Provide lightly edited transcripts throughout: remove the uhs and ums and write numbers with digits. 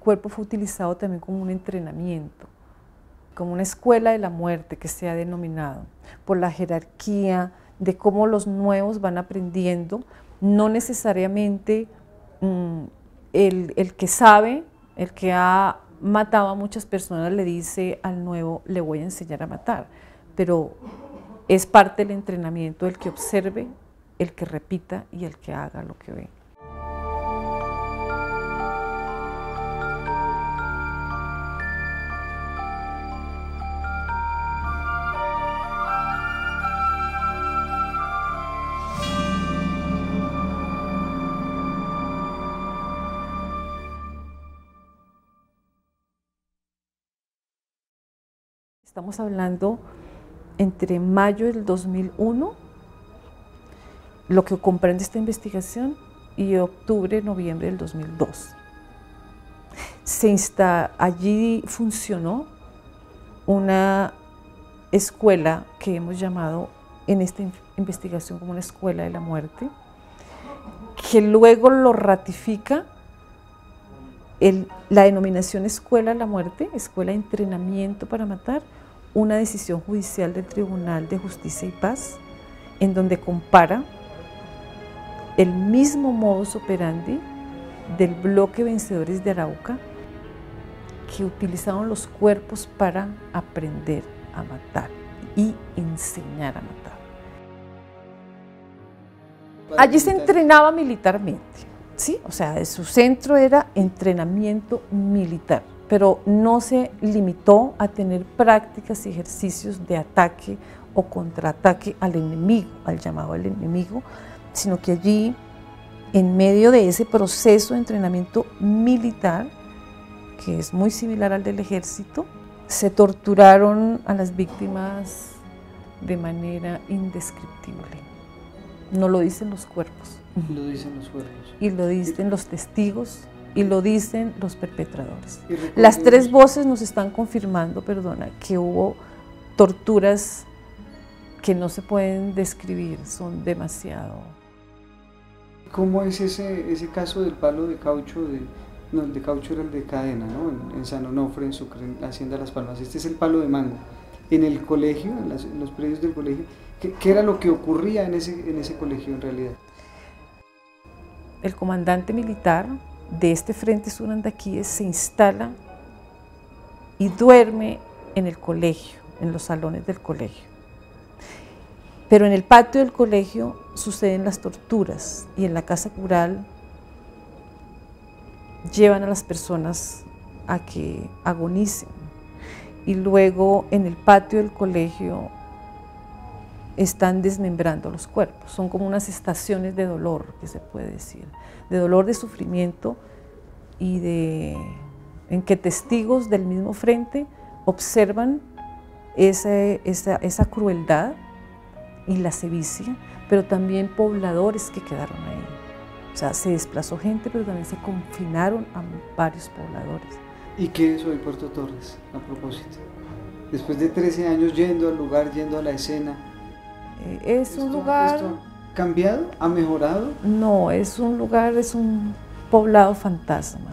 cuerpo fue utilizado también como un entrenamiento, como una escuela de la muerte que se ha denominado, por la jerarquía de cómo los nuevos van aprendiendo, no necesariamente el que sabe, el que ha matado a muchas personas le dice al nuevo, le voy a enseñar a matar, pero es parte del entrenamiento el que observe, el que repita y el que haga lo que ve. Estamos hablando entre mayo del 2001, lo que comprende esta investigación, y octubre, noviembre del 2002. Allí funcionó una escuela que hemos llamado en esta investigación como una escuela de la muerte, que luego lo ratifica la denominación Escuela de la Muerte, Escuela de Entrenamiento para Matar, una decisión judicial del Tribunal de Justicia y Paz, en donde compara el mismo modus operandi del bloque Vencedores de Arauca, que utilizaron los cuerpos para aprender a matar y enseñar a matar. Allí se entrenaba militarmente, ¿sí? O sea, su centro era entrenamiento militar, pero no se limitó a tener prácticas y ejercicios de ataque o contraataque al enemigo, al llamado al enemigo, sino que allí, en medio de ese proceso de entrenamiento militar, que es muy similar al del ejército, se torturaron a las víctimas de manera indescriptible. No lo dicen los cuerpos. Lo dicen los cuerpos. Y lo dicen los testigos, y lo dicen los perpetradores. Las tres voces nos están confirmando, perdona, que hubo torturas que no se pueden describir, son demasiado. ¿Cómo es ese caso del palo de caucho? No, el de caucho era el de cadena, ¿no? En San Onofre, en Sucre, en la Hacienda Las Palmas. Este es el palo de mango. En el colegio, en los predios del colegio, ¿qué era lo que ocurría en ese colegio en realidad? El comandante militar de este Frente Sur Andaquíes se instala y duerme en el colegio, en los salones del colegio. Pero en el patio del colegio suceden las torturas y en la casa cural llevan a las personas a que agonicen. Y luego en el patio del colegio están desmembrando los cuerpos. Son como unas estaciones de dolor, que se puede decir, de dolor, de sufrimiento, y en que testigos del mismo frente observan esa crueldad y la sevicia, pero también pobladores que quedaron ahí. O sea, se desplazó gente, pero también se confinaron a varios pobladores. ¿Y qué es hoy Puerto Torres, a propósito? Después de 13 años yendo al lugar, yendo a la escena. Es un lugar... ¿Esto ha cambiado? ¿Ha mejorado? No, es un lugar, es un poblado fantasma.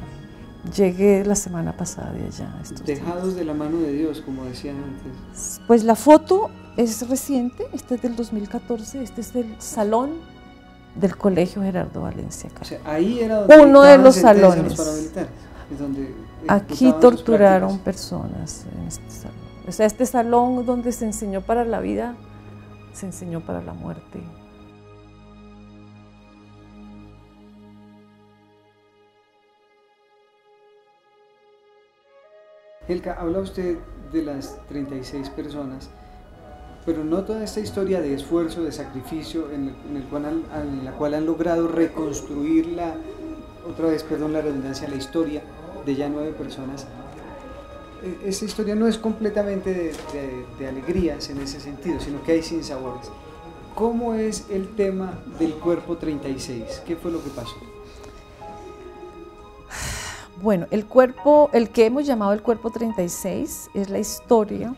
Llegué la semana pasada de allá. Dejados días. de la mano de Dios, como decían antes. Pues la foto es reciente, esta es del 2014, este es del salón del Colegio Gerardo Valencia. O sea, ahí era donde uno de los salones. Los paramilitares, es donde aquí torturaron personas en este salón. O sea, este salón donde se enseñó para la vida, se enseñó para la muerte. Helka, habla usted de las 36 personas, pero no toda esta historia de esfuerzo, de sacrificio, en la cual han logrado reconstruir la redundancia, la historia de ya 9 personas. Esta historia no es completamente de alegrías en ese sentido, sino que hay sinsabores. ¿Cómo es el tema del cuerpo 36? ¿Qué fue lo que pasó? Bueno, el que hemos llamado el cuerpo 36 es la historia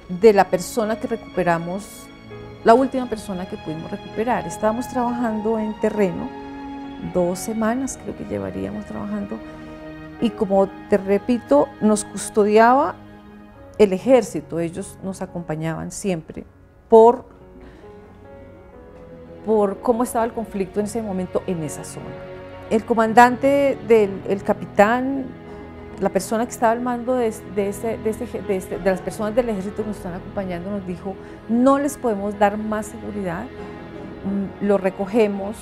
de la persona que recuperamos, la última persona que pudimos recuperar. Estábamos trabajando en terreno 2 semanas creo que llevaríamos trabajando, y como te repito, nos custodiaba el ejército, ellos nos acompañaban siempre por cómo estaba el conflicto en ese momento en esa zona. El comandante, el capitán, la persona que estaba al mando de las personas del ejército que nos están acompañando, nos dijo: no les podemos dar más seguridad, lo recogemos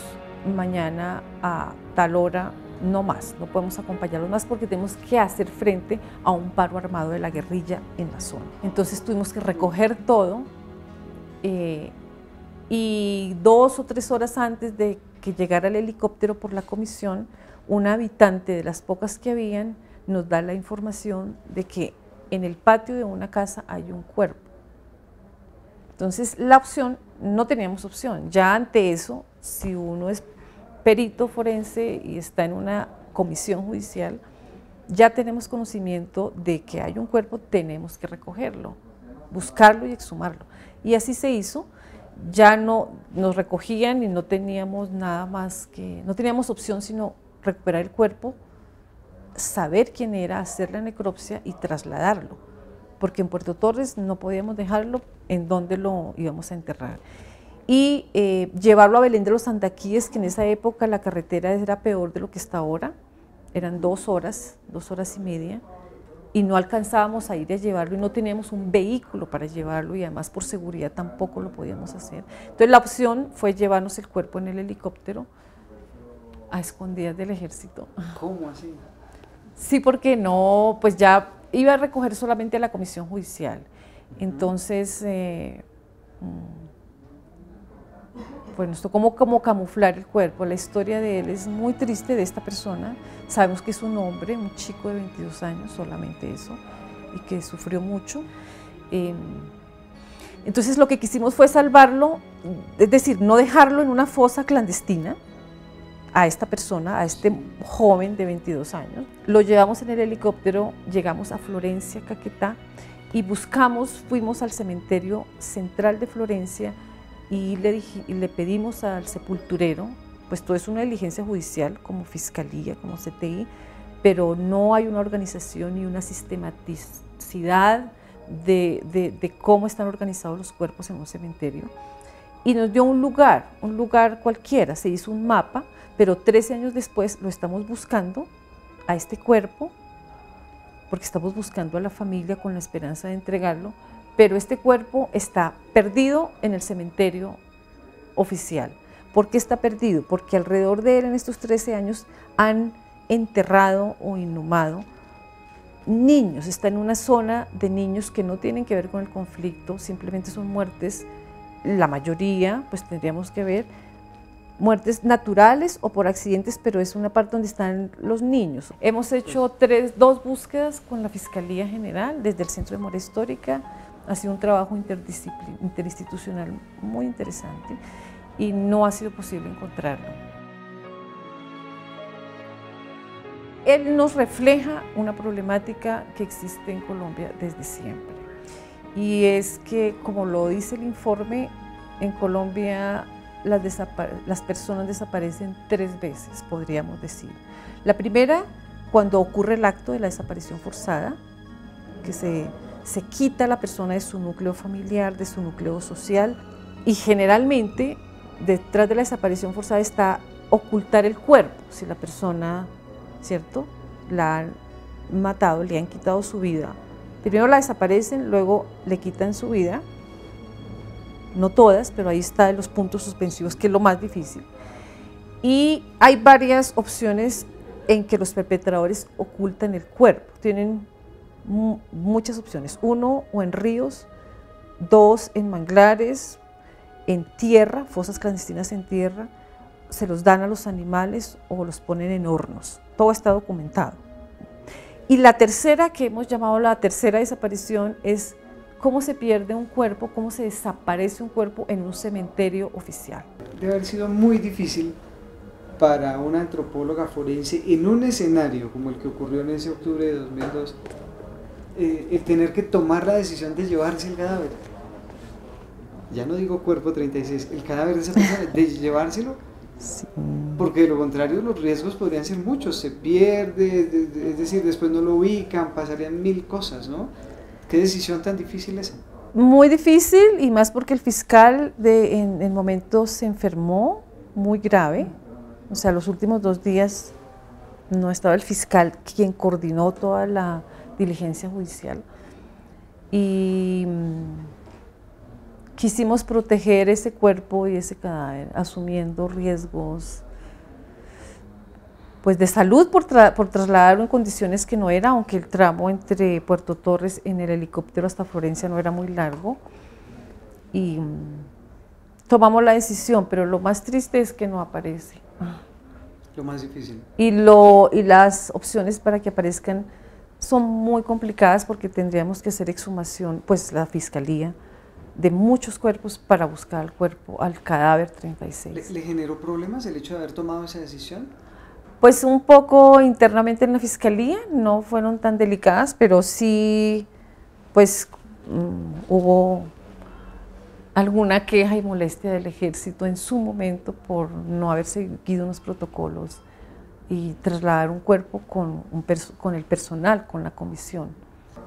mañana a tal hora, no más, no podemos acompañarlos más porque tenemos que hacer frente a un paro armado de la guerrilla en la zona. Entonces tuvimos que recoger todo, y 2 o 3 horas antes de que llegara el helicóptero por la comisión, un habitante de las pocas que habían nos da la información de que en el patio de una casa hay un cuerpo. Entonces la opción, no teníamos opción, ya ante eso, si uno es perito forense y está en una comisión judicial, ya tenemos conocimiento de que hay un cuerpo, tenemos que recogerlo, buscarlo y exhumarlo. Y así se hizo. Ya no nos recogían y no teníamos nada más que, no teníamos opción sino recuperar el cuerpo, saber quién era, hacer la necropsia y trasladarlo, porque en Puerto Torres no podíamos dejarlo en donde lo íbamos a enterrar. Y llevarlo a Belén de los Andaquíes, que en esa época la carretera era peor de lo que está ahora, eran 2 horas, 2 horas y media, y no alcanzábamos a ir a llevarlo y no teníamos un vehículo para llevarlo, y además por seguridad tampoco lo podíamos hacer. Entonces la opción fue llevarnos el cuerpo en el helicóptero a escondidas del ejército. ¿Cómo así? Sí, porque no, pues ya iba a recoger solamente a la comisión judicial. Entonces, pues nos tocó como camuflar el cuerpo. La historia de él es muy triste, de esta persona. Sabemos que es un hombre, un chico de 22 años, solamente eso, y que sufrió mucho. Entonces lo que quisimos fue salvarlo, es decir, no dejarlo en una fosa clandestina a esta persona, a este joven de 22 años. Lo llevamos en el helicóptero, llegamos a Florencia, Caquetá, y fuimos al cementerio central de Florencia y le pedimos al sepulturero, pues todo es una diligencia judicial como fiscalía, como CTI, pero no hay una organización ni una sistematicidad de cómo están organizados los cuerpos en un cementerio. Y nos dio un lugar cualquiera, se hizo un mapa, pero 13 años después lo estamos buscando a este cuerpo, porque estamos buscando a la familia con la esperanza de entregarlo, pero este cuerpo está perdido en el cementerio oficial. ¿Por qué está perdido? Porque alrededor de él en estos 13 años han enterrado o inhumado niños. Está en una zona de niños que no tienen que ver con el conflicto, simplemente son muertes, la mayoría, pues tendríamos que ver, muertes naturales o por accidentes, pero es una parte donde están los niños. Hemos hecho 2 búsquedas con la Fiscalía General desde el Centro de Memoria Histórica. Ha sido un trabajo interinstitucional muy interesante y no ha sido posible encontrarlo. Él nos refleja una problemática que existe en Colombia desde siempre, y es que, como lo dice el informe, en Colombia las personas desaparecen 3 veces, podríamos decir. La primera, cuando ocurre el acto de la desaparición forzada, que se quita a la persona de su núcleo familiar, de su núcleo social, y generalmente detrás de la desaparición forzada está ocultar el cuerpo. Si la persona, ¿cierto?, la han matado, le han quitado su vida, primero la desaparecen, luego le quitan su vida, no todas, pero ahí están los puntos suspensivos, que es lo más difícil. Y hay varias opciones en que los perpetradores ocultan el cuerpo, tienen muchas opciones: 1, o en ríos; 2, en manglares; en tierra, fosas clandestinas en tierra; se los dan a los animales o los ponen en hornos. Todo está documentado. Y la tercera, que hemos llamado la tercera desaparición, es cómo se pierde un cuerpo, cómo se desaparece un cuerpo en un cementerio oficial. Debe haber sido muy difícil para una antropóloga forense, en un escenario como el que ocurrió en ese octubre de 2002, el tener que tomar la decisión de llevarse el cadáver. Ya no digo cuerpo 36, el cadáver de esa persona, de llevárselo Sí. Porque de lo contrario los riesgos podrían ser muchos, se pierde, es decir, después no lo ubican, pasarían mil cosas, ¿no? ¿Qué decisión tan difícil esa? Muy difícil, y más porque el fiscal en el momento se enfermó muy grave. O sea, los últimos 2 días no estaba el fiscal quien coordinó toda la diligencia judicial. Y quisimos proteger ese cuerpo y ese cadáver, asumiendo riesgos pues de salud por trasladarlo en condiciones que no era, aunque el tramo entre Puerto Torres en el helicóptero hasta Florencia no era muy largo. Y tomamos la decisión, pero lo más triste es que no aparece. Lo más difícil. Y las opciones para que aparezcan son muy complicadas, porque tendríamos que hacer exhumación, pues la fiscalía, de muchos cuerpos para buscar al cuerpo, al cadáver 36. ¿Le generó problemas el hecho de haber tomado esa decisión? Pues un poco internamente en la fiscalía, no fueron tan delicadas, pero sí, pues hubo alguna queja y molestia del ejército en su momento por no haber seguido unos protocolos y trasladar un cuerpo con el personal, con la comisión.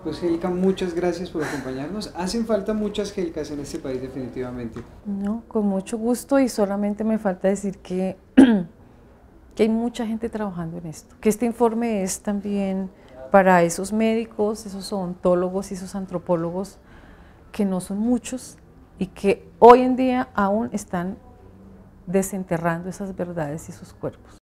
Pues Gélica, muchas gracias por acompañarnos. Hacen falta muchas Gélicas en este país definitivamente. No, con mucho gusto, y solamente me falta decir que hay mucha gente trabajando en esto, que este informe es también para esos médicos, esos odontólogos y esos antropólogos, que no son muchos y que hoy en día aún están desenterrando esas verdades y esos cuerpos.